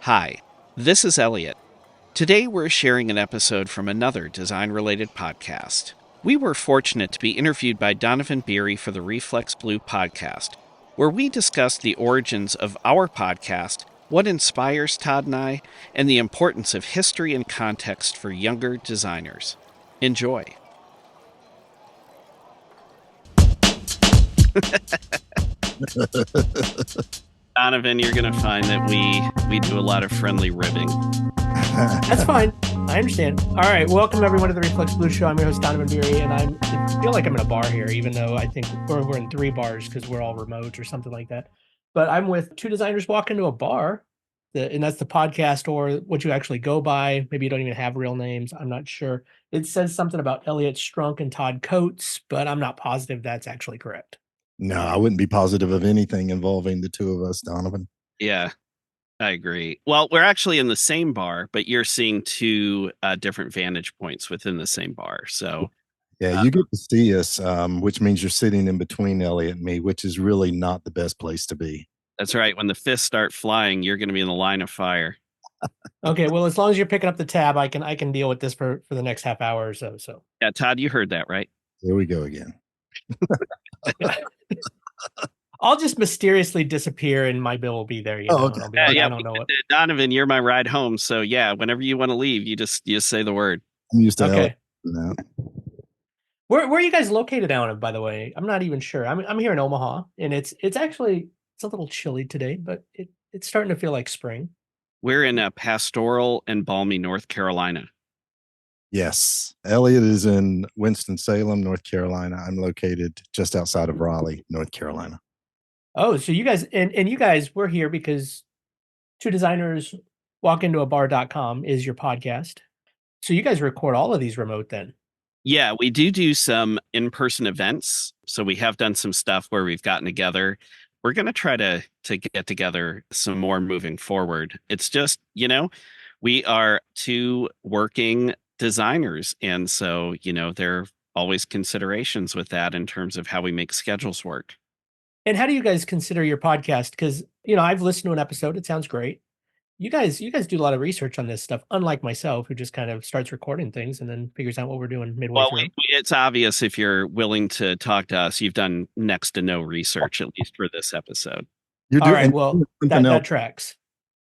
Hi, this is Elliot. Today we're sharing an episode from another design-related podcast. We were fortunate to be interviewed by Donovan Beery for the Reflex Blue podcast, where we discussed the origins of our podcast, what inspires Todd and I, and the importance of history and context for younger designers. Enjoy. Donovan, you're going to find that we do a lot of friendly ribbing. That's fine. I understand. All right. Welcome, everyone, to the Reflex Blue Show. I'm your host, Donovan Beery, and I feel like I'm in a bar here, even though I think we're in 3 bars because we're all remote or something like that. But I'm with 2 designers walk into a bar, and that's the podcast or what you actually go by. Maybe you don't even have real names. I'm not sure. It says something about Elliot Strunk and Todd Coates, but I'm not positive that's actually correct. No, I wouldn't be positive of anything involving the two of us, Donovan. Yeah, I agree. Well, we're actually in the same bar, but you're seeing 2 different vantage points within the same bar. So, Yeah, you get to see us, which means you're sitting in between Elliot and me, which is really not the best place to be. that's right. When the fists start flying, you're going to be in the line of fire. Okay, well, as long as you're picking up the tab, I can deal with this for the next half hour or so. So Yeah, Todd, you heard that, right? Here we go again. I'll just mysteriously disappear and my bill will be there. You know, okay. and I'll be like, I don't know what. Donovan, you're my ride home. So yeah, whenever you want to leave, you just say the word. I'm used to Okay. Elliot. Where are you guys located out of, by the way? I'm not even sure. I'm here in Omaha, and it's actually a little chilly today, but it's starting to feel like spring. We're in pastoral and balmy North Carolina. Yes. Elliot is in Winston-Salem, North Carolina. I'm located just outside of Raleigh, North Carolina. Oh, so you guys and you guys were here because 2 designers walk into a bar.com is your podcast. So you guys record all of these remote then? Yeah, we do some in-person events. So we have done some stuff where we've gotten together. We're going to try to get together some more moving forward. It's just, we are 2 working designers. And so, there are always considerations with that in terms of how we make schedules work. And how do you guys consider your podcast? Because, I've listened to an episode. It sounds great. You guys do a lot of research on this stuff, unlike myself, who just kind of starts recording things and then figures out what we're doing midway Well, through. it's obvious if you're willing to talk to us, you've done next to no research, at least for this episode. You're All right, well, that tracks.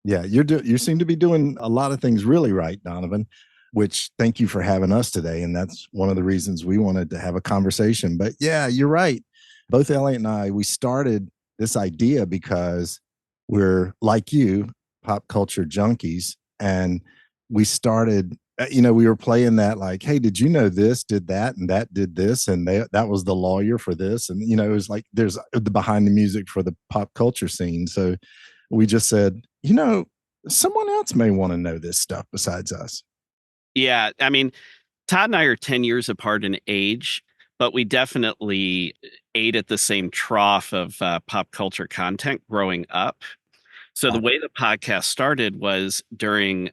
Yeah, you seem to be doing a lot of things really right, Donovan, which thank you for having us today. And that's one of the reasons we wanted to have a conversation. But yeah, you're right. Both Elliot and I, we started this idea because we're like you, pop culture junkies. And we started, we were playing that like, hey, did you know this did that and that did this? And that was the lawyer for this. And, it was like there's the behind the music for the pop culture scene. So we just said, someone else may want to know this stuff besides us. Yeah. I mean, Todd and I are 10 years apart in age, but we definitely ate at the same trough of pop culture content growing up. So the way the podcast started was during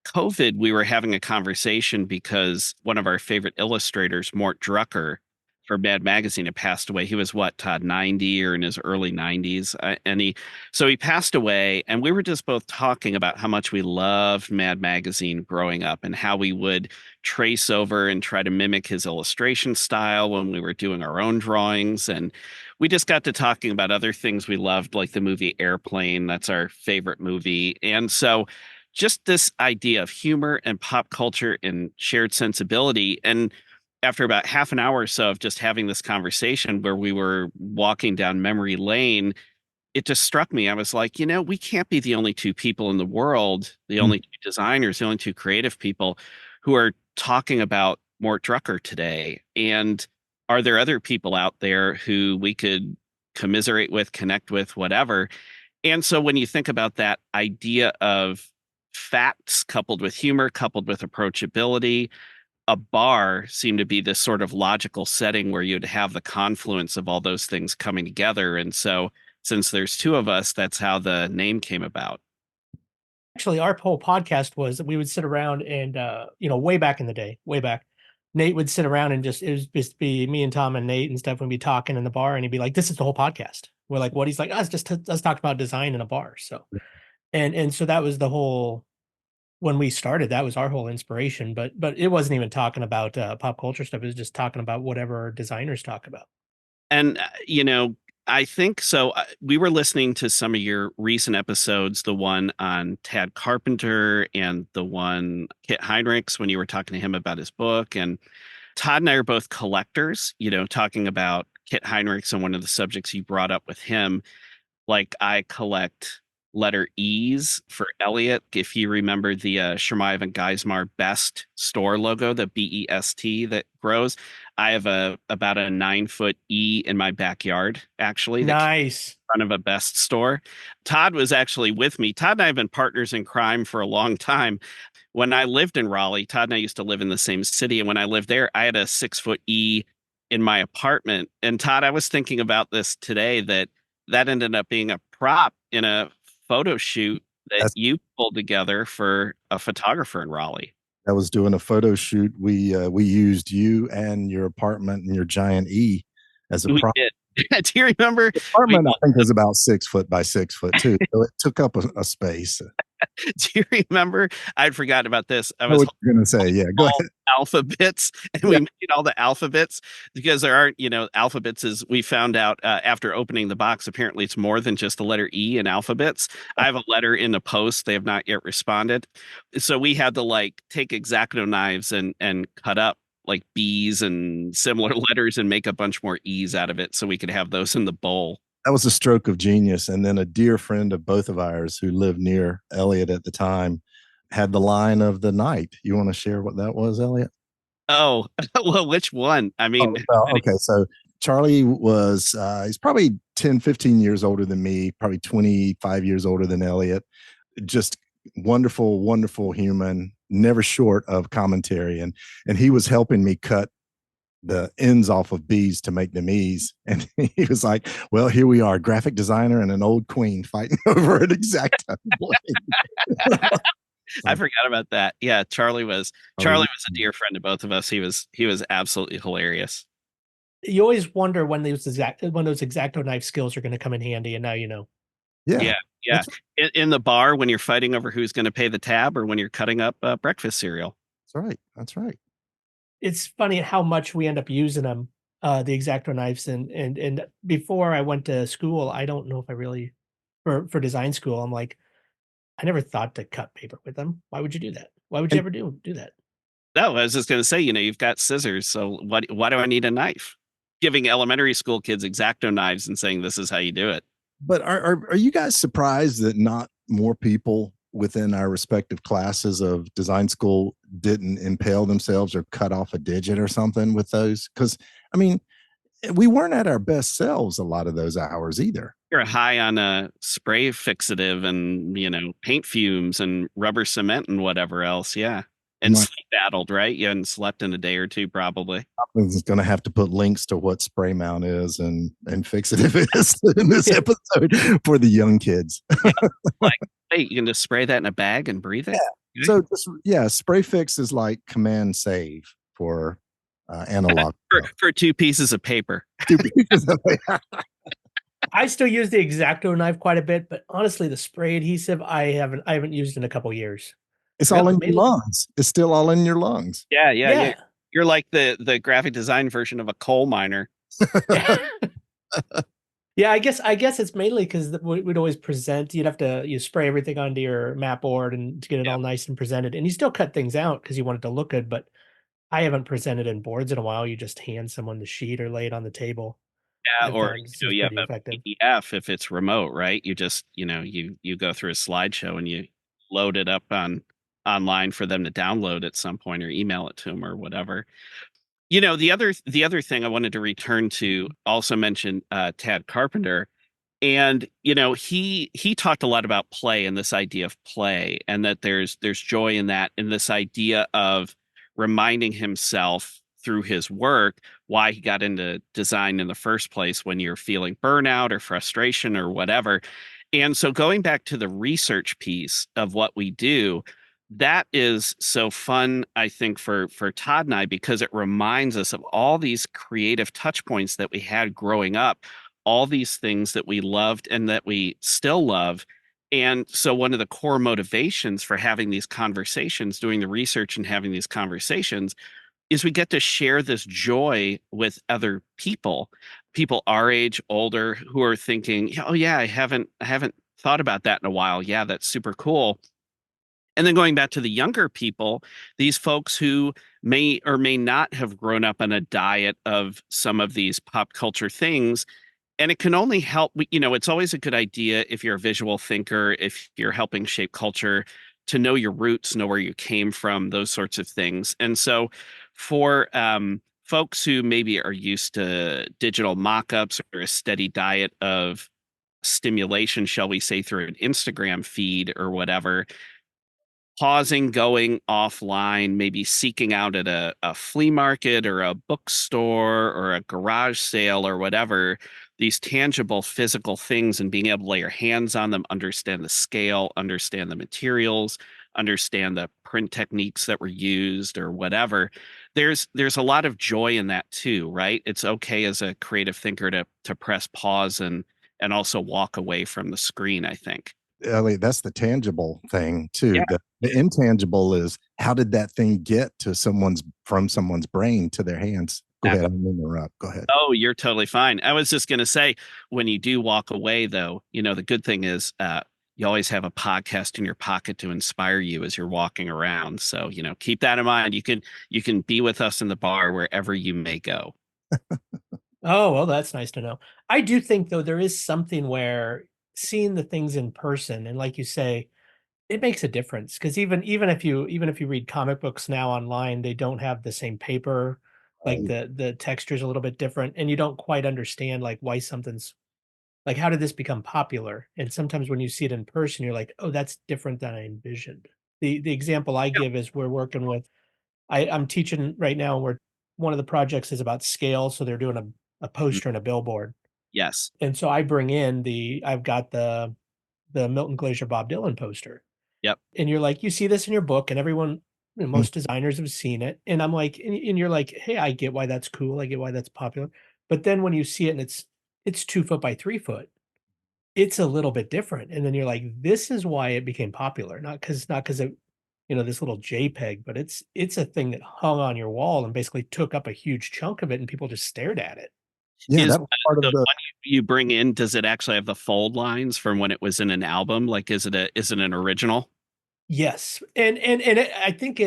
COVID, we were having a conversation because one of our favorite illustrators, Mort Drucker, for Mad Magazine had passed away. He was Todd, 90 or in his early 90s. So he passed away, and we were just both talking about how much we loved Mad Magazine growing up and how we would trace over and try to mimic his illustration style when we were doing our own drawings. And we just got to talking about other things we loved, like the movie Airplane. That's our favorite movie. And so just this idea of humor and pop culture and shared sensibility. And after about half an hour or so of just having this conversation where we were walking down memory lane, it just struck me. I was like, we can't be the only 2 people in the world, the only 2 designers, the only 2 creative people who are talking about Mort Drucker today. And are there other people out there who we could commiserate with, connect with, whatever? And so when you think about that idea of facts coupled with humor, coupled with approachability, a bar seemed to be this sort of logical setting where you'd have the confluence of all those things coming together. And so since there's 2 of us, that's how the name came about. Actually, our whole podcast was that we would sit around and, way back in the day, Nate would sit around and it would just be me and Tom and Nate and stuff. We'd be talking in the bar and he'd be like, this is the whole podcast. We're like, what? He's like, let's talk about design in a bar. So And so that was the whole, when we started, that was our whole inspiration. But it wasn't even talking about pop culture stuff. It was just talking about whatever designers talk about. And, I think so. We were listening to some of your recent episodes, the one on Tad Carpenter and the one Kit Heinrichs when you were talking to him about his book. And Todd and I are both collectors, talking about Kit Heinrichs and one of the subjects you brought up with him. Like I collect letter E's for Elliot. If you remember the Shermive and Geismar Best store logo, the BEST that grows, I have about a 9 foot E in my backyard, actually, that came Nice. in front of a Best store. Todd was actually with me. Todd and I have been partners in crime for a long time. When I lived in Raleigh, Todd and I used to live in the same city. And when I lived there, I had a 6 foot E in my apartment. And Todd, I was thinking about this today that ended up being a prop in a photo shoot that That's, you pulled together for a photographer in Raleigh. I was doing a photo shoot. We used you and your apartment and your giant E as a We prop. did. Do you remember? The We, apartment, I think, was about 6 foot by 6 foot too, so it took up a space. do you remember? I'd forgotten about this. I I know was what you're gonna say. Yeah, go all ahead. alphabets and Yeah, we made all the alphabets because there aren't, alphabets is we found out after opening the box, apparently it's more than just the letter E in alphabets. I have a letter in the post. They have not yet responded. So we had to like take X-Acto knives and cut up like B's and similar letters and make a bunch more E's out of it so we could have those in the bowl. that was a stroke of genius. And then a dear friend of both of ours who lived near Elliot at the time had the line of the night. You want to share what that was, Elliot? Oh, well, which one? I mean, Oh, well, okay. So Charlie was, he's probably 10, 15 years older than me, probably 25 years older than Elliot. Just wonderful, wonderful human, never short of commentary. And he was helping me cut the ends off of B's to make them E's. And he was like, well, here we are, graphic designer and an old queen fighting over an X-Acto blade. I Like, forgot about that. Yeah, oh, Charlie was a dear friend to both of us. He was absolutely hilarious. You always wonder when those exacto knife skills are going to come in handy, and now you know. yeah, Yeah, yeah. that's In the bar when you're fighting over who's going to pay the tab, or when you're cutting up breakfast cereal. right. That's right. It's funny how much we end up using them, the exacto knives, and before I went to school, I don't know if I really, for design school, I'm like, I never thought to cut paper with them. Why would you do that? Why would you And ever do that? No, I was just going to say, you've got scissors, so why do I need a knife? Giving elementary school kids X-Acto knives and saying this is how you do it. but are you guys surprised that not more people within our respective classes of design school didn't impale themselves or cut off a digit or something with those? Because I mean, we weren't at our best selves a lot of those hours either. You're high on a spray fixative and paint fumes and rubber cement and whatever else. Yeah, and My sleep battled, right? You hadn't slept in a day or two, probably. is going to have to put links to what spray mount is and fixative is in this episode for the young kids. Yeah, like, hey, you can just spray that in a bag and breathe Yeah. it. Okay. So just, yeah, spray fix is like command save for analog. For 2 pieces of paper. Two pieces of I still use the exacto knife quite a bit, but honestly, the spray adhesive I haven't used in a couple years. It's all Really? in your lungs. It's still all in your lungs. Yeah, yeah, yeah. Yeah. You're like the graphic design version of a coal miner. Yeah, I guess it's mainly because we'd always present. You spray everything onto your map board and to get it Yeah, all nice and presented, and you still cut things out because you want it to look good. But I haven't presented in boards in a while. You just hand someone the sheet or lay it on the table. yeah, I've or found it's you have pretty a effective. PDF if it's remote, right? You just you go through a slideshow and you load it up online for them to download at some point or email it to them or whatever. The other thing I wanted to return to also mention Tad Carpenter. And he talked a lot about play and this idea of play, and that there's joy in that, and this idea of reminding himself through his work why he got into design in the first place when you're feeling burnout or frustration or whatever. And so going back to the research piece of what we do, that is so fun, I think, for Todd and I, because it reminds us of all these creative touch points that we had growing up, all these things that we loved and that we still love. And so one of the core motivations for having these conversations, doing the research and having these conversations, is we get to share this joy with other people our age, older, who are thinking, oh yeah, I haven't thought about that in a while. Yeah, that's super cool. And then going back to the younger people, these folks who may or may not have grown up on a diet of some of these pop culture things. And it can only help, it's always a good idea if you're a visual thinker, if you're helping shape culture, to know your roots, know where you came from, those sorts of things. And so for folks who maybe are used to digital mock-ups or a steady diet of stimulation, shall we say, through an Instagram feed or whatever, pausing, going offline, maybe seeking out at a flea market or a bookstore or a garage sale or whatever, these tangible physical things, and being able to lay your hands on them, understand the scale, understand the materials, understand the print techniques that were used or whatever. There's a lot of joy in that too, right? It's okay as a creative thinker to press pause and also walk away from the screen, I think. Elliot, that's the tangible thing too. The intangible is, how did that thing get to someone's brain to their hands? Go ahead. I'm going to interrupt. Go ahead. Oh, you're totally fine. I was just going to say, when you do walk away, though, the good thing is you always have a podcast in your pocket to inspire you as you're walking around. So, keep that in mind. You can be with us in the bar wherever you may go. Oh, well, that's nice to know. I do think though there is something where seeing the things in person, and like you say, it makes a difference, because even if you read comic books now online, they don't have the same paper, like Right. the texture is a little bit different, and you don't quite understand like why something's like, how did this become popular? And sometimes when you see it in person, you're like, oh, that's different than I envisioned. The example I give is we're working with I'm teaching right now where one of the projects is about scale. So they're doing a Mm, poster and a billboard. yes. And so I've got the Milton Glaser Bob Dylan poster. Yep. And you're like, you see this in your book, and everyone, Mm. most designers have seen it. And I'm like, and you're like, hey, I get why that's cool. I get why that's popular. But then when you see it and it's 2 foot by 3 foot, it's a little bit different. And then you're like, this is why it became popular. Not because of, this little JPEG, but it's a thing that hung on your wall and basically took up a huge chunk of it, and people just stared at it. Yeah, Is that was part the of the. one you bring in, does it actually have the fold lines from when it was in an album? Like, is it an original? Yes, and I think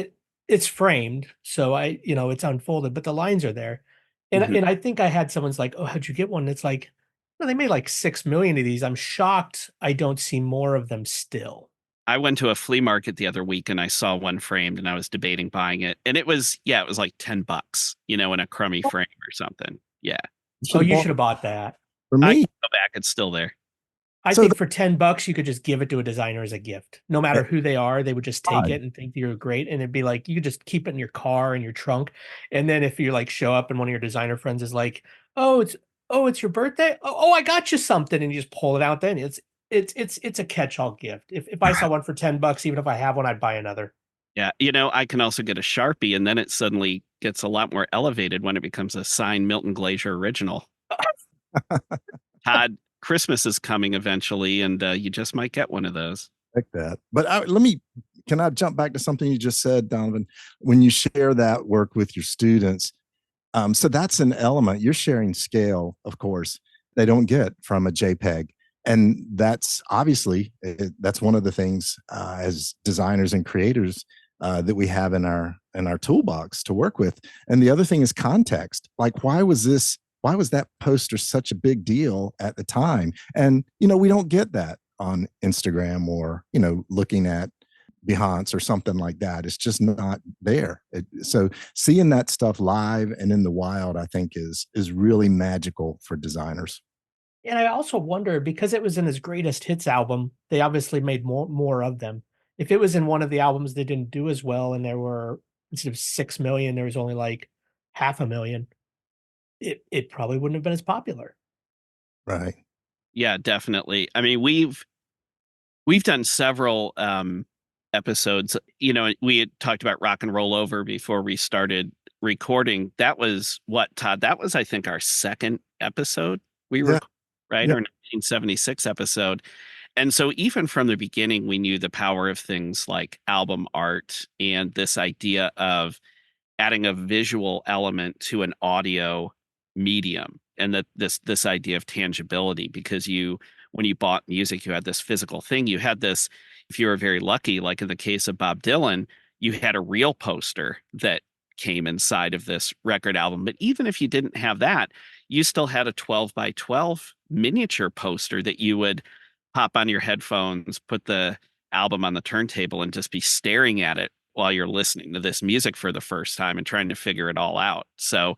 it's framed, so it's unfolded, but the lines are there, and Mhm. and I think I had someone's like, "Oh, how'd you get one?" It's like, "Well, they made like 6 million of these." I'm shocked I don't see more of them still. I went to a flea market the other week and I saw one framed and I was debating buying it. And it was like $10, in a crummy frame or something. Yeah. You Oh, should have you bought should have bought that. for I me. can go back. It's still there. I So think for $10, you could just give it to a designer as a gift. No matter who they are, they would just take God, it and think that you're great. And it'd be like, you could just keep it in your car, in your trunk. And then if you like show up and one of your designer friends is like, it's your birthday. Oh, I got you something. And you just pull it out. Then it's a catch-all gift. If I saw one for $10, even if I have one, I'd buy another. Yeah. I can also get a Sharpie and then it suddenly gets a lot more elevated when it becomes a signed Milton Glaser original. Todd, Christmas is coming eventually and you just might get one of those. like that. But can I jump back to something you just said, Donovan? When you share that work with your students, so that's an element. You're sharing scale, of course, they don't get from a JPEG. And that's obviously, that's one of the things as designers and creators that we have in our toolbox to work with. And the other thing is context. Like, why was that poster such a big deal at the time? And we don't get that on Instagram or looking at Behance or something like that. It's just not there. So seeing that stuff live and in the wild, I think is really magical for designers. And I also wonder, because it was in his greatest hits album, they obviously made more of them. If it was in one of the albums that didn't do as well, and there were, instead of 6 million, there was only like half a million, it probably wouldn't have been as popular. Right. Yeah, definitely. I mean, we've done several episodes. We had talked about Rock and Roll Over before we started recording. That was what, Todd? That was, I think, our second episode we Yeah. were right, Yeah. our 1976 episode. And so even from the beginning, we knew the power of things like album art and this idea of adding a visual element to an audio medium, and that this idea of tangibility, because when you bought music, you had this physical thing. You had this, if you were very lucky, like in the case of Bob Dylan, you had a real poster that came inside of this record album. But even if you didn't have that, you still had a 12 by 12 miniature poster that you would pop on your headphones, put the album on the turntable, and just be staring at it while you're listening to this music for the first time and trying to figure it all out. So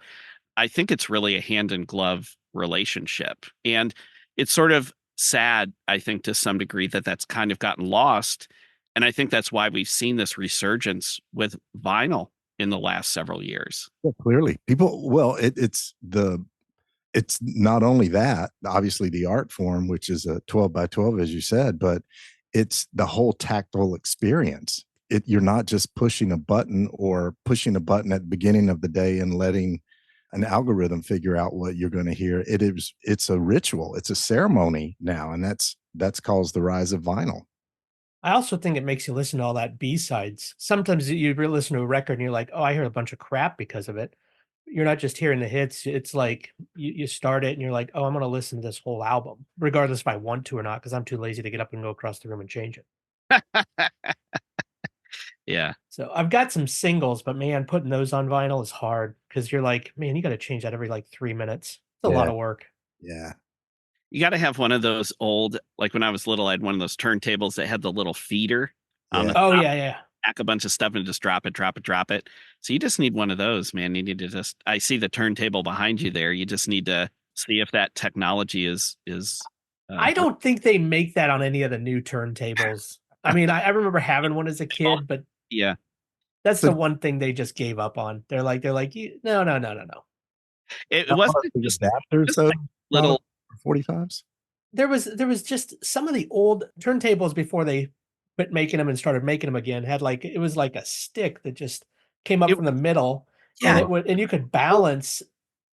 I think it's really a hand in glove relationship. And it's sort of sad, I think, to some degree, that that's kind of gotten lost. And I think that's why we've seen this resurgence with vinyl in the last several years. Well, clearly, people. Well, it's not only that, obviously the art form, which is a 12 by 12, as you said, but it's the whole tactile experience. You're not just pushing a button at the beginning of the day and letting an algorithm figure out what you're going to hear. It's a ritual. It's a ceremony now. And that's caused the rise of vinyl. I also think it makes you listen to all that B-sides. Sometimes you listen to a record and you're like, oh, I hear a bunch of crap because of it. You're not just hearing the hits. It's like you start it and you're like, oh, I'm going to listen to this whole album, regardless if I want to or not, because I'm too lazy to get up and go across the room and change it. Yeah. So I've got some singles, but man, putting those on vinyl is hard because you're like, man, you got to change that every like 3 minutes. It's a lot of work. Yeah. You got to have one of those old, like when I was little, I had one of those turntables that had the little feeder on the Oh, top, yeah. pack a bunch of stuff and just drop it. So you just need one of those, man. You need to I see the turntable behind you there. You just need to see if that technology is. I don't think they make that on any of the new turntables. I mean, I remember having one as a kid, but yeah, that's the one thing they just gave up on. They're like, no. it wasn't just adapters though. like little 45s. There was just some of the old turntables before they quit making them and started making them again had like, it was like a stick that just came up from the middle, Yeah. and you could balance.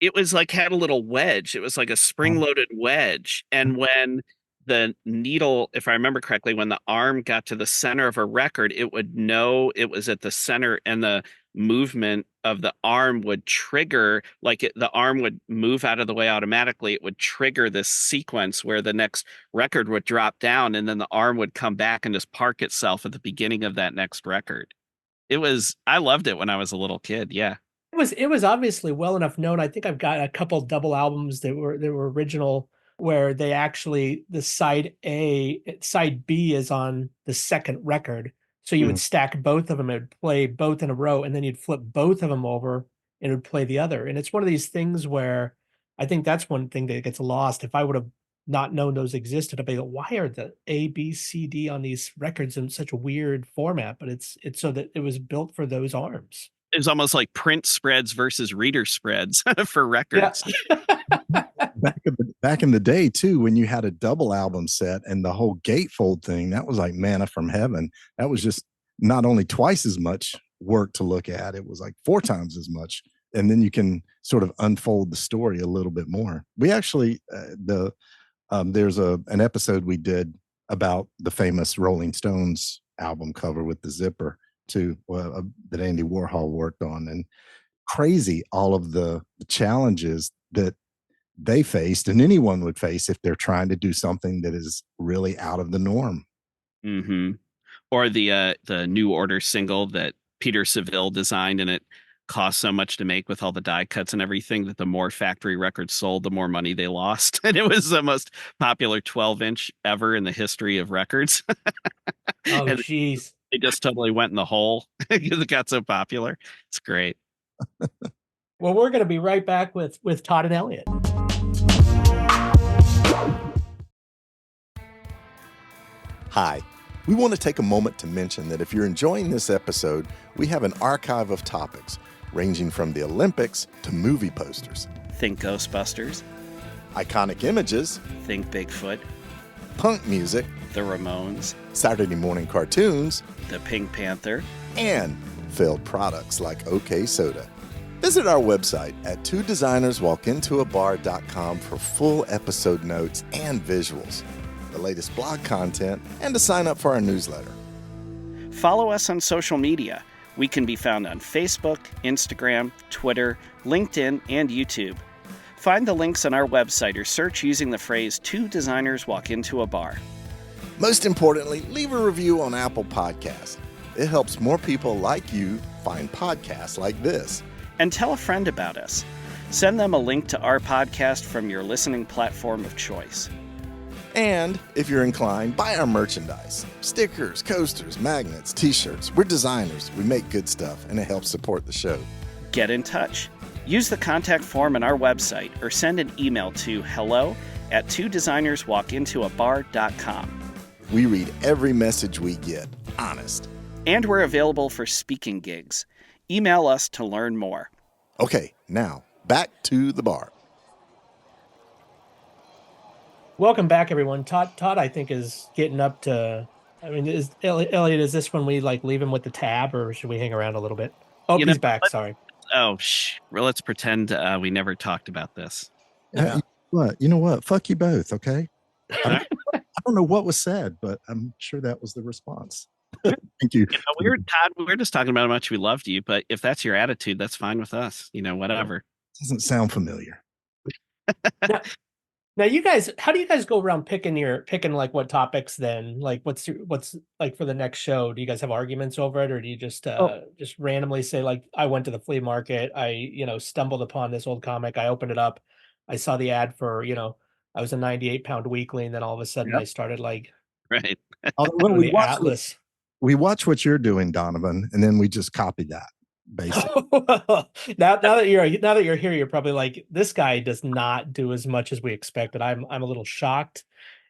It was like had a little wedge. It was like a spring-loaded wedge. And when the needle, if I remember correctly, when the arm got to the center of a record, it would know it was at the center, and the movement of the arm would trigger, the arm would move out of the way automatically. It would trigger this sequence where the next record would drop down, and then the arm would come back and just park itself at the beginning of that next record. I loved it when I was a little kid. Yeah. It was obviously well enough known. I think I've got a couple double albums that were original, where they actually, the side B is on the second record. So you would stack both of them, it would play both in a row, and then you'd flip both of them over and it would play the other. And it's one of these things where I think that's one thing that gets lost. If I would have not known those existed, I'd be like, why are the A, B, C, D on these records in such a weird format? But it's so that it was built for those arms. It was almost like print spreads versus reader spreads for records. Yeah. Back in the day too, when you had a double album set and the whole gatefold thing, that was like manna from heaven. That was just not only twice as much work to look at, it was like 4 times as much. And then you can sort of unfold the story a little bit more. We actually, there's an episode we did about the famous Rolling Stones album cover with the zipper too, that Andy Warhol worked on, and crazy all of the challenges that they faced and anyone would face if they're trying to do something that is really out of the norm. Mm-hmm. Or the New Order single that Peter Seville designed, and it cost so much to make with all the die cuts and everything that the more factory records sold, the more money they lost. And it was the most popular 12-inch ever in the history of records. Oh, jeez. They just totally went in the hole because it got so popular. It's great. Well, we're going to be right back with Todd and Elliot. Hi. We want to take a moment to mention that if you're enjoying this episode, we have an archive of topics ranging from the Olympics to movie posters. Think Ghostbusters. Iconic images. Think Bigfoot. Punk music. The Ramones. Saturday morning cartoons. The Pink Panther. And failed products like OK Soda. Visit our website at twodesignerswalkintoabar.com for full episode notes and visuals. the latest blog content, and to sign up for our newsletter. Follow us on social media. We can be found on Facebook, Instagram, Twitter, LinkedIn, and YouTube. Find the links on our website or search using the phrase "Two Designers Walk Into a Bar." Most importantly, leave a review on Apple Podcasts. It helps more people like you find podcasts like this. And tell a friend about us. Send them a link to our podcast from your listening platform of choice. And if you're inclined, buy our merchandise. Stickers, coasters, magnets, t-shirts. We're designers. We make good stuff, and it helps support the show. Get in touch. Use the contact form on our website or send an email to hello@twodesignerswalkintoabar.com. We read every message we get. Honest. And we're available for speaking gigs. Email us to learn more. Okay, now back to the bar. Welcome back, everyone. Todd, I think, is getting up to. I mean, is Elliot? Is this when we like leave him with the tab, or should we hang around a little bit? Oh, he's back. Sorry. Well, let's pretend we never talked about this. Yeah. You know what? Fuck you both, okay? I don't know what was said, but I'm sure that was the response. Thank you. Todd, we were just talking about how much we loved you, but if that's your attitude, that's fine with us. Whatever. Doesn't sound familiar. Now, you guys, how do you guys go around picking like what topics then? Like what's like for the next show? Do you guys have arguments over it, or do you just randomly say, like, I went to the flea market, I stumbled upon this old comic, I opened it up, I saw the ad for, I was a 98-pound weakling, and then all of a sudden I started like right. the Atlas. We watch what you're doing, Donovan, and then we just copy that. Basically. now that you're here, you're probably like, this guy does not do as much as we expected. I'm a little shocked,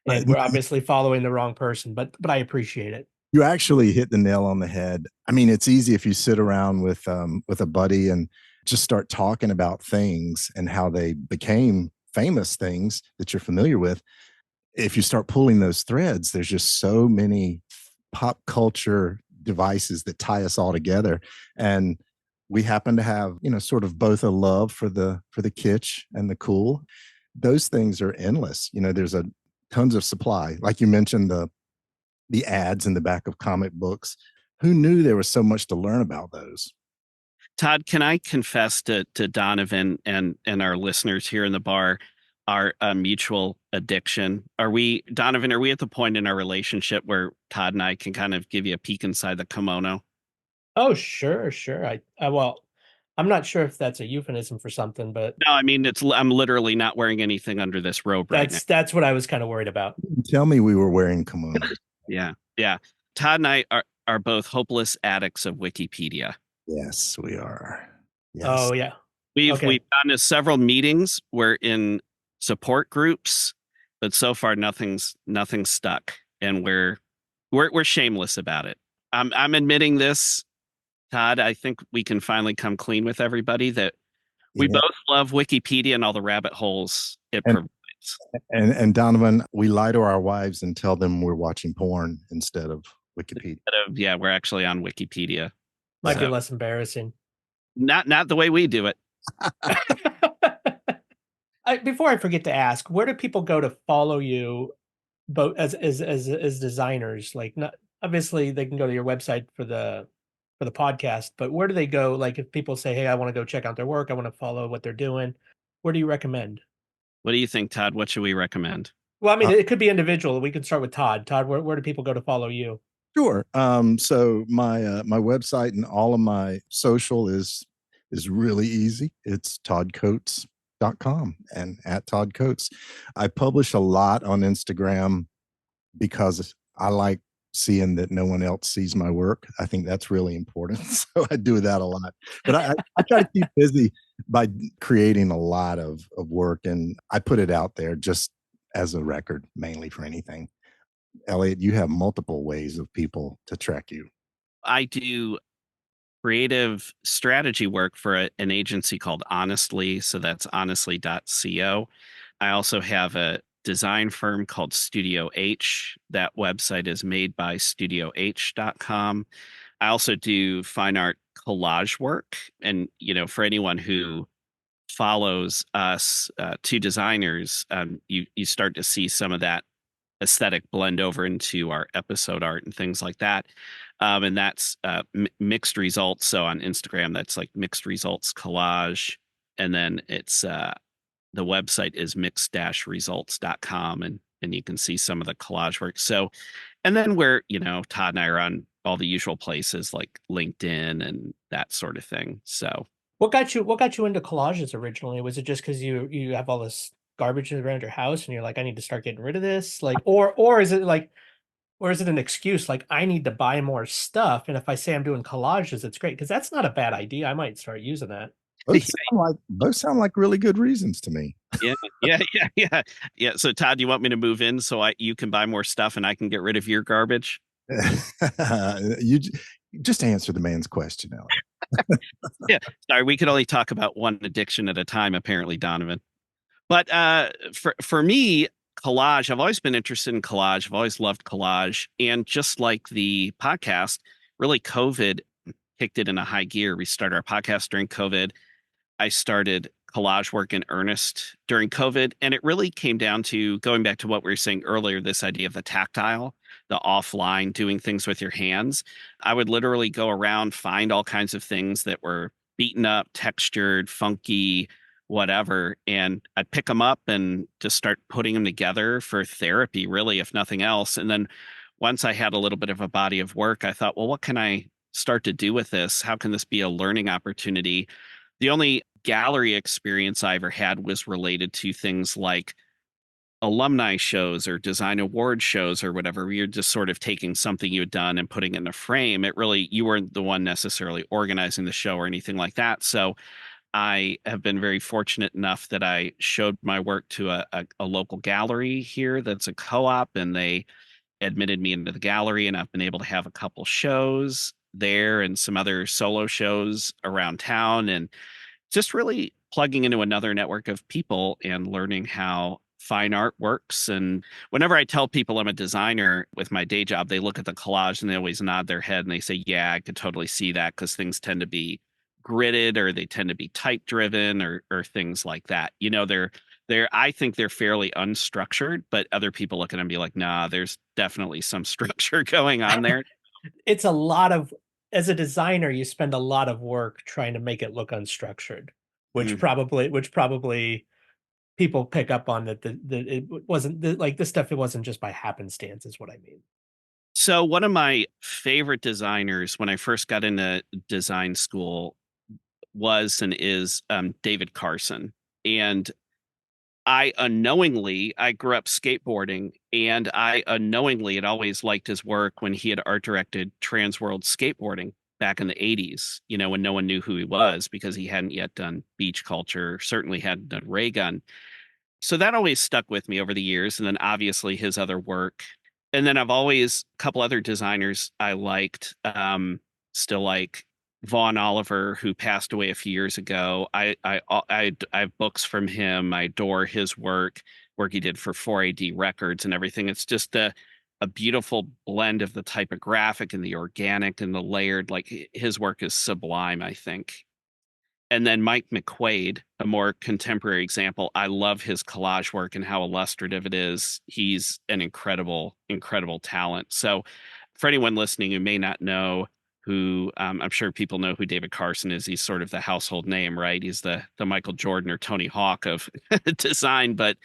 and we're obviously following the wrong person, but I appreciate it. You actually hit the nail on the head. I mean, it's easy if you sit around with a buddy and just start talking about things and how they became famous things that you're familiar with. If you start pulling those threads, there's just so many pop culture devices that tie us all together. And we happen to have, sort of both a love for the kitsch and the cool. Those things are endless. There's tons of supply. Like you mentioned, the ads in the back of comic books. Who knew there was so much to learn about those? Todd, can I confess to Donovan and our listeners here in the bar our mutual addiction? Donovan, are we at the point in our relationship where Todd and I can kind of give you a peek inside the kimono? Oh, sure. Well, I'm not sure if that's a euphemism for something, but no, I mean, I'm literally not wearing anything under this robe right now. That's what I was kind of worried about. Tell me we were wearing kimonos. Yeah. Todd and I are both hopeless addicts of Wikipedia. Yes, we are. Yes. Oh, yeah. We've gone to several meetings. We're in support groups, but so far nothing's stuck, and we're shameless about it. I'm admitting this, Todd. I think we can finally come clean with everybody that we both love Wikipedia and all the rabbit holes it provides. And Donovan, we lie to our wives and tell them we're watching porn instead of Wikipedia. We're actually on Wikipedia. Might be less embarrassing. Not the way we do it. Before I forget to ask, where do people go to follow you, both as designers? Like, not obviously they can go to your website for the podcast, but where do they go? Like, if people say, "Hey, I want to go check out their work, I want to follow what they're doing," where do you recommend? What do you think, Todd? What should we recommend? Well, I mean, it could be individual. We can start with Todd. Todd, where do people go to follow you? Sure. So my website and all of my social is really easy. It's toddcoates.com and @toddcoates. I publish a lot on Instagram because I like seeing that no one else sees my work. I think that's really important. So I do that a lot. But I try to keep busy by creating a lot of work, and I put it out there just as a record, mainly for anything. Elliot, you have multiple ways of people to track you. I do creative strategy work for an agency called Honestly. So that's honestly.co. I also have a design firm called Studio H. That website is made by studioh.com. I also do fine art collage work. And, for anyone who follows us, two designers, you start to see some of that aesthetic blend over into our episode art and things like that. And that's mixed results. So on Instagram, that's like mixed results collage. And then it's the website is mixed-results.com, and you can see some of the collage work. So, and then where, Todd and I are on all the usual places like LinkedIn and that sort of thing. So What got you into collages originally? Was it just because you have all this garbage around your house and you're like, I need to start getting rid of this? Like, or is it like, or is it an excuse like I need to buy more stuff? And if I say I'm doing collages, it's great because that's not a bad idea. I might start using that. Both sound like really good reasons to me. yeah, yeah. So Todd, you want me to move in so you can buy more stuff and I can get rid of your garbage? You just answer the man's question, Elliot. Yeah. Sorry, we could only talk about one addiction at a time, apparently, Donovan. But for me, collage, I've always been interested in collage. I've always loved collage. And just like the podcast, really COVID kicked it in a high gear. We started our podcast during COVID. I started collage work in earnest during COVID. And it really came down to going back to what we were saying earlier, this idea of the tactile, the offline, doing things with your hands. I would literally go around, find all kinds of things that were beaten up, textured, funky, whatever. And I'd pick them up and just start putting them together for therapy, really, if nothing else. And then once I had a little bit of a body of work, I thought, well, what can I start to do with this? How can this be a learning opportunity? The only gallery experience I ever had was related to things like alumni shows or design award shows or whatever, where you're just sort of taking something you had done and putting it in a frame. You weren't the one necessarily organizing the show or anything like that. So I have been very fortunate enough that I showed my work to a local gallery here that's a co-op, and they admitted me into the gallery, and I've been able to have a couple shows there and some other solo shows around town, and just really plugging into another network of people and learning how fine art works. And whenever I tell people I'm a designer with my day job, they look at the collage and they always nod their head and they say, yeah, I could totally see that, because things tend to be gridded or they tend to be type driven or things like that. I think they're fairly unstructured, but other people look at them and be like, nah, there's definitely some structure going on there. It's a lot of, as a designer, you spend a lot of work trying to make it look unstructured, which probably people pick up on that it wasn't like this stuff. It wasn't just by happenstance, is what I mean. So one of my favorite designers when I first got into design school was and is David Carson. And I grew up skateboarding, and I unknowingly had always liked his work when he had art directed Trans World Skateboarding back in the 80s, when no one knew who he was because he hadn't yet done beach culture, certainly hadn't done ray gun. So that always stuck with me over the years. And then obviously his other work. And then a couple other designers I liked, still like Vaughn Oliver, who passed away a few years ago. I have books from him. I adore his work he did for 4AD Records and everything. It's just a beautiful blend of the typographic and the organic and the layered. Like, his work is sublime, I think. And then Mike McQuaid, a more contemporary example. I love his collage work and how illustrative it is. He's an incredible, incredible talent. So for anyone listening who may not know who, I'm sure people know who David Carson is. He's sort of the household name, right? He's the Michael Jordan or Tony Hawk of design. But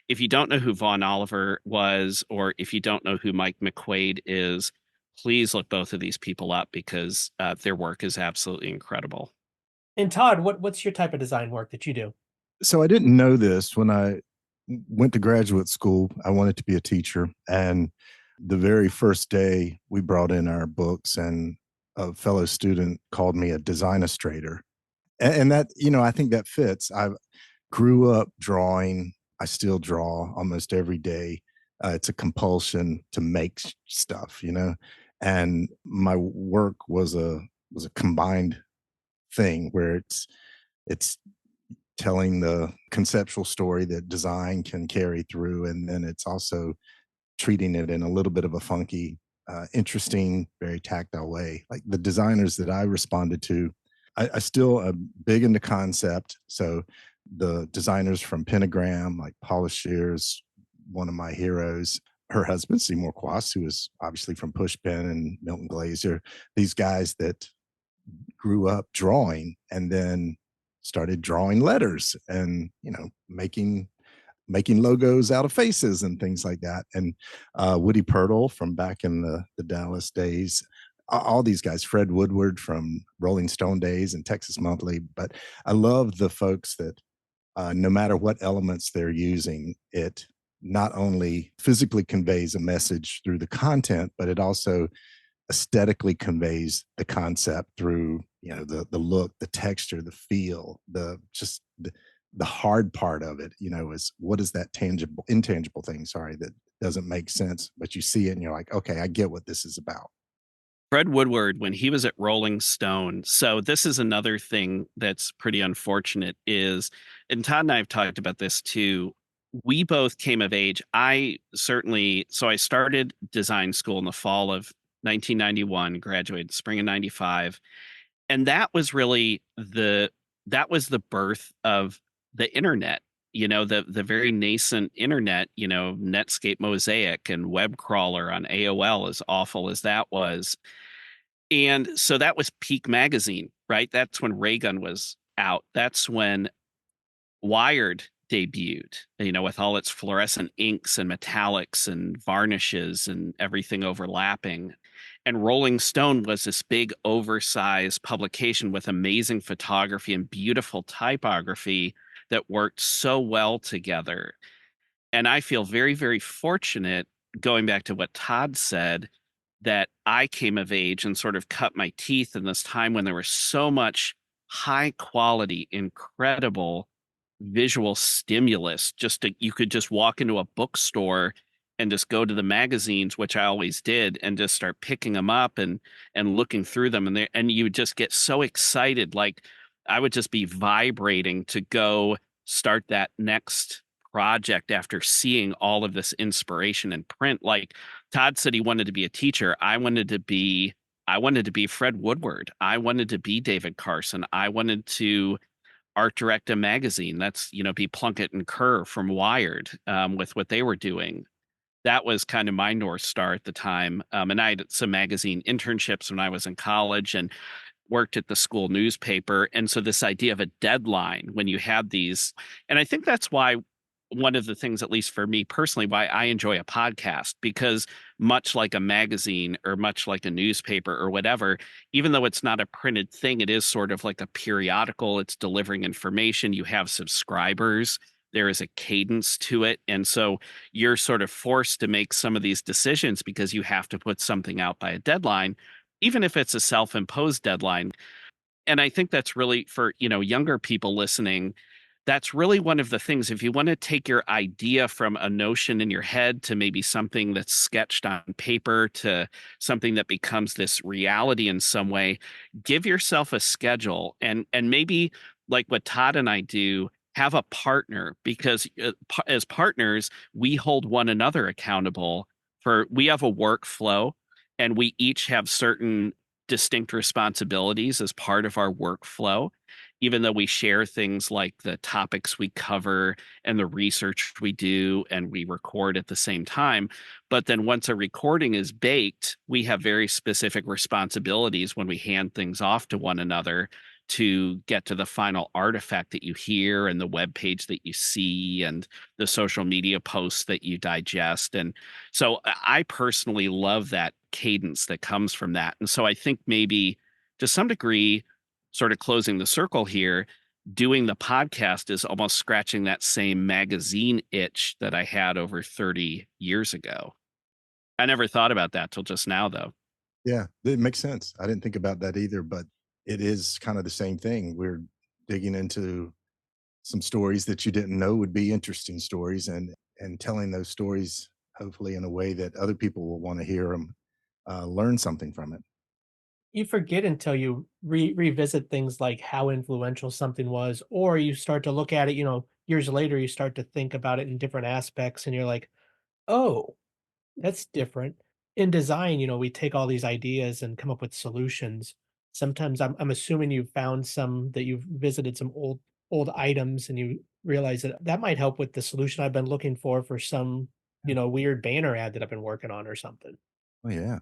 if you don't know who Vaughn Oliver was, or if you don't know who Mike McQuaid is, please look both of these people up, because their work is absolutely incredible. And Todd, what's your type of design work that you do? So I didn't know this when I went to graduate school. I wanted to be a teacher. And the very first day we brought in our books, and a fellow student called me a designastrator. And that, I think that fits. I grew up drawing. I still draw almost every day. It's a compulsion to make stuff, and my work was a combined thing where it's telling the conceptual story that design can carry through, and then it's also treating it in a little bit of a funky, interesting, very tactile way. Like the designers that I responded to, I still am big into concept. So the designers from Pentagram, like Paula Shear's one of my heroes. her husband, Seymour Quast, who was obviously from Pushpin and Milton Glaser, these guys that grew up drawing and then started drawing letters and, making logos out of faces and things like that. And Woody Purtle from back in the Dallas days, all these guys, Fred Woodward from Rolling Stone days and Texas Monthly. But I love the folks that no matter what elements they're using, it not only physically conveys a message through the content, but it also aesthetically conveys the concept through the look, the texture, the feel, the hard part of it, is what is that intangible thing, sorry, that doesn't make sense, but you see it and you're like, okay, I get what this is about. Fred Woodward, when he was at Rolling Stone, so this is another thing that's pretty unfortunate is, and Todd and I have talked about this too. We both came of age. So I started design school in the fall of 1991, graduated spring of 95. And that was the birth of the internet, the very nascent internet, Netscape Mosaic and web crawler on AOL, as awful as that was. And so that was peak magazine, right? That's when Raygun was out. That's when Wired debuted, with all its fluorescent inks and metallics and varnishes and everything overlapping. And Rolling Stone was this big, oversized publication with amazing photography and beautiful typography that worked so well together. And I feel very, very fortunate, going back to what Todd said, that I came of age and sort of cut my teeth in this time when there was so much high quality, incredible visual stimulus. You could just walk into a bookstore and just go to the magazines, which I always did, and just start picking them up and looking through them, and you would just get so excited. Like, I would just be vibrating to go start that next project after seeing all of this inspiration in print. Like, Todd said he wanted to be a teacher. I wanted to be Fred Woodward. I wanted to be David Carson. I wanted to art direct a magazine. That's, be Plunkett and Kerr from Wired, with what they were doing. That was kind of my North Star at the time. And I had some magazine internships when I was in college and worked at the school newspaper. And so this idea of a deadline when you had these, and I think that's why one of the things, at least for me personally, why I enjoy a podcast, because much like a magazine or much like a newspaper or whatever, even though it's not a printed thing, it is sort of like a periodical. It's delivering information. You have subscribers. There is a cadence to it. And so you're sort of forced to make some of these decisions because you have to put something out by a deadline, even if it's a self-imposed deadline. And I think that's really for, younger people listening, that's really one of the things. If you want to take your idea from a notion in your head to maybe something that's sketched on paper to something that becomes this reality in some way, give yourself a schedule and maybe, like what Todd and I do, have a partner, because as partners, we hold one another accountable we have a workflow, and we each have certain distinct responsibilities as part of our workflow, even though we share things like the topics we cover and the research we do, and we record at the same time. But then once a recording is baked, we have very specific responsibilities when we hand things off to one another to get to the final artifact that you hear, and the web page that you see, and the social media posts that you digest. And so I personally love that cadence that comes from that. And so I think maybe to some degree, sort of closing the circle here, doing the podcast is almost scratching that same magazine itch that I had over 30 years ago. I never thought about that till just now, though. Yeah, it makes sense. I didn't think about that either, but it is kind of the same thing. We're digging into some stories that you didn't know would be interesting stories, and telling those stories hopefully in a way that other people will want to hear them, learn something from it. You forget until you revisit things like how influential something was, or you start to look at it, years later, you start to think about it in different aspects, and you're like, oh, that's different. In design, we take all these ideas and come up with solutions. Sometimes I'm assuming you found some that you've visited some old items and you realize that that might help with the solution I've been looking for some weird banner ad that I've been working on or something. Oh yeah.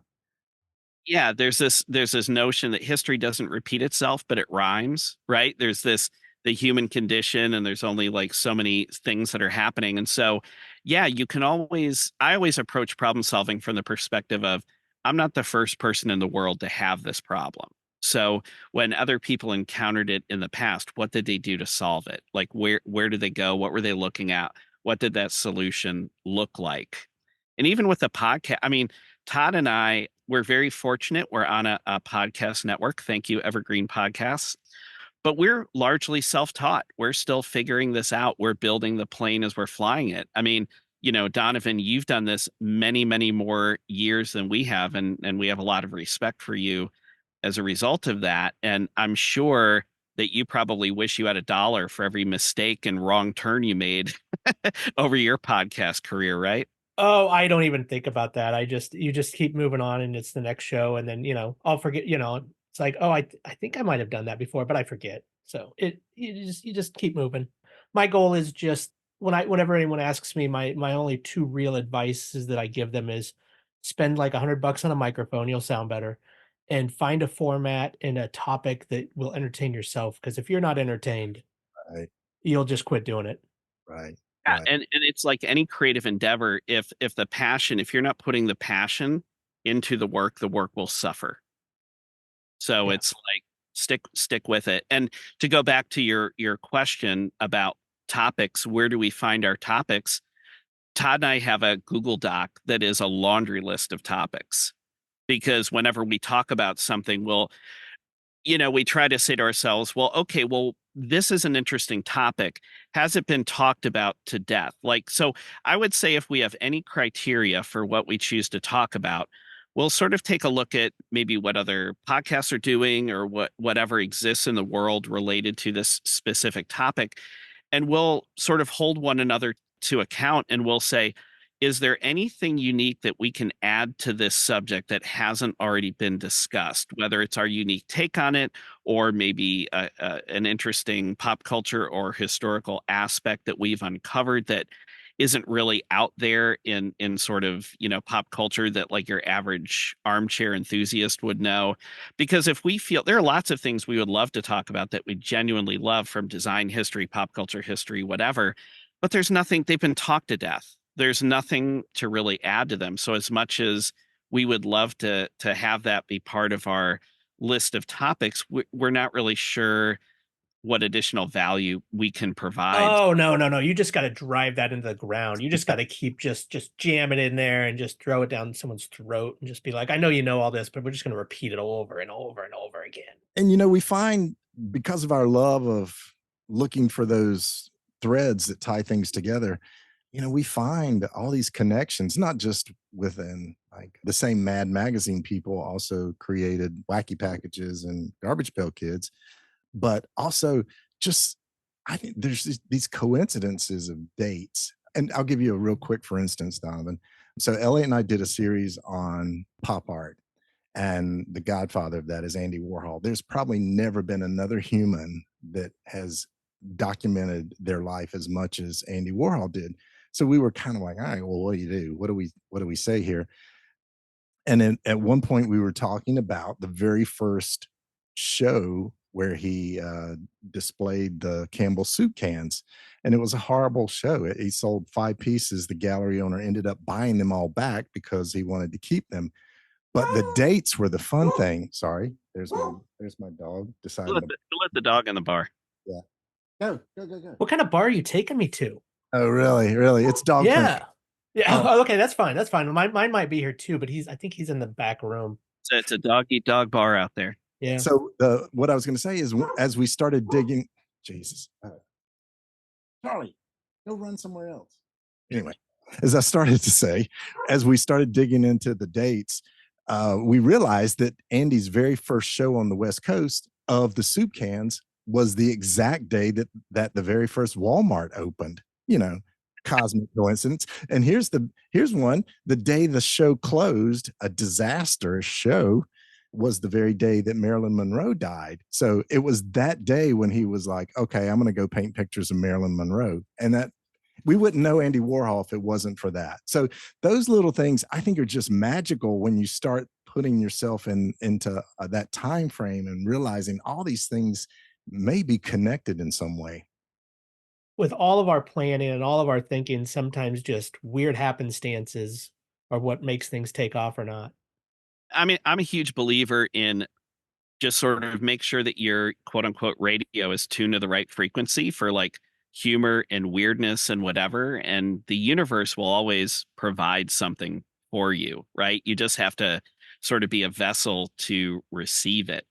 Yeah, there's this notion that history doesn't repeat itself, but it rhymes, right? There's this the human condition, and there's only like so many things that are happening. And so, yeah, I always approach problem solving from the perspective of I'm not the first person in the world to have this problem. So when other people encountered it in the past, what did they do to solve it? Like where did they go? What were they looking at? What did that solution look like? And even with the podcast, I mean, Todd and I, we're very fortunate. We're on a podcast network. Thank you, Evergreen Podcasts. But we're largely self taught. We're still figuring this out. We're building the plane as we're flying it. I mean, Donovan, you've done this many, many more years than we have. And we have a lot of respect for you as a result of that. And I'm sure that you probably wish you had $1 for every mistake and wrong turn you made over your podcast career, right? Oh, I don't even think about that. You just keep moving on and it's the next show. And then, I'll forget, it's like, oh, I think I might have done that before, but I forget. So you just keep moving. My goal is just whenever anyone asks me, my only two real advices that I give them is spend like $100 on a microphone, you'll sound better, and find a format and a topic that will entertain yourself. Because if you're not entertained, Right. you'll just quit doing it. Right. Yeah, Right. and it's like any creative endeavor, if you're not putting the passion into the work will suffer. So Yeah. it's like stick with it. And to go back to your question about topics, where do we find our topics? Todd and I have a Google Doc that is a laundry list of topics because whenever we talk about something, we try to say to ourselves, well, okay, well, this is an interesting topic. Has it been talked about to death? Like, so I would say if we have any criteria for what we choose to talk about, we'll sort of take a look at maybe what other podcasts are doing or whatever exists in the world related to this specific topic. And we'll sort of hold one another to account and we'll say, is there anything unique that we can add to this subject that hasn't already been discussed, whether it's our unique take on it or maybe an interesting pop culture or historical aspect that we've uncovered that isn't really out there in sort of pop culture that like your average armchair enthusiast would know. Because if we feel there are lots of things we would love to talk about that we genuinely love, from design history, pop culture history, whatever, but there's nothing, they've been talked to death. There's nothing to really add to them. So as much as we would love to have that be part of our list of topics, we're not really sure what additional value we can provide. Oh, no, no, no. You just got to drive that into the ground. You just got to keep just jam it in there and just throw it down someone's throat and just be like, I know you know all this, but we're just going to repeat it over and over and over again. And we find, because of our love of looking for those threads that tie things together, we find all these connections, not just within, like, the same Mad Magazine people also created Wacky Packages and Garbage Pail Kids, but also just, I think there's these coincidences of dates. And I'll give you a real quick, for instance, Donovan. So Elliot and I did a series on pop art, and the godfather of that is Andy Warhol. There's probably never been another human that has documented their life as much as Andy Warhol did. So we were kind of like, all right, well, what do you do? What do we say here? And then at one point we were talking about the very first show where he displayed the Campbell soup cans, and it was a horrible show. He sold 5 pieces. The gallery owner ended up buying them all back because he wanted to keep them. But the dates were the fun thing. Sorry, there's my dog deciding Let the dog in the bar. yeah. Go. What kind of bar are you taking me to? Oh, really? It's dog friendly. Yeah. Yeah. Oh, okay. That's fine. That's fine. Mine might be here too, but I think he's in the back room. So it's a dog eat dog bar out there. Yeah. So what I was going to say is, as we started digging, Jesus, Charlie, go run somewhere else. Anyway, as I started to say, as we started digging into the dates, we realized that Andy's very first show on the West Coast of the soup cans was the exact day that the very first Walmart opened. Cosmic coincidence. And here's one: the day the show closed, a disastrous show, was the very day that Marilyn Monroe died. So it was that day when he was like, okay, I'm going to go paint pictures of Marilyn Monroe. And We wouldn't know Andy Warhol if it wasn't for that. So those little things I think are just magical when you start putting yourself into that time frame and realizing all these things may be connected in some way. With all of our planning and all of our thinking, sometimes just weird happenstances are what makes things take off or not. I mean, I'm a huge believer in just sort of make sure that your quote unquote radio is tuned to the right frequency for like humor and weirdness and whatever. And the universe will always provide something for you, right? You just have to sort of be a vessel to receive it.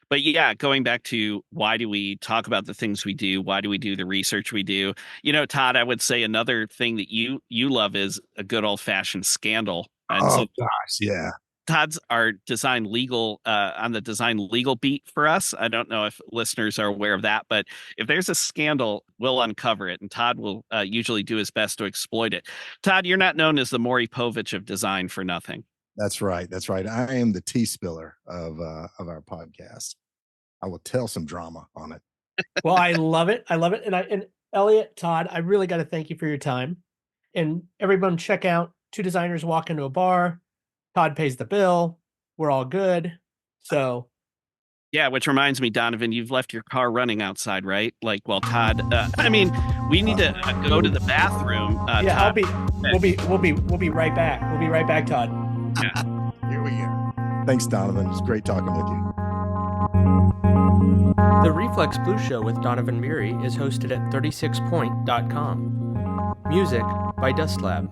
But yeah, going back to why do we talk about the things we do? Why do we do the research we do? You know, Todd, I would say another thing that you love is a good old fashioned scandal. And Oh so gosh, yeah. Todd's our design legal on the design legal beat for us. I don't know if listeners are aware of that, but if there's a scandal, we'll uncover it, and Todd will usually do his best to exploit it. Todd, you're not known as the Maury Povich of design for nothing. That's right. That's right. I am the tea spiller of our podcast. I will tell some drama on it. Well, I love it. I love it. And Elliot, Todd, I really got to thank you for your time. And everyone check out Two Designers Walk Into a Bar. Todd pays the bill. We're all good. So Yeah, which reminds me, Donovan, you've left your car running outside, right? Like, well, Todd, I mean, we need to go to the bathroom. yeah, Todd, we'll be right back. We'll be right back, Todd. Here we go. Thanks, Donovan. It was great talking with you. The Reflex Blue Show with Donovan Beery is hosted at 36point.com. Music by Dust Lab.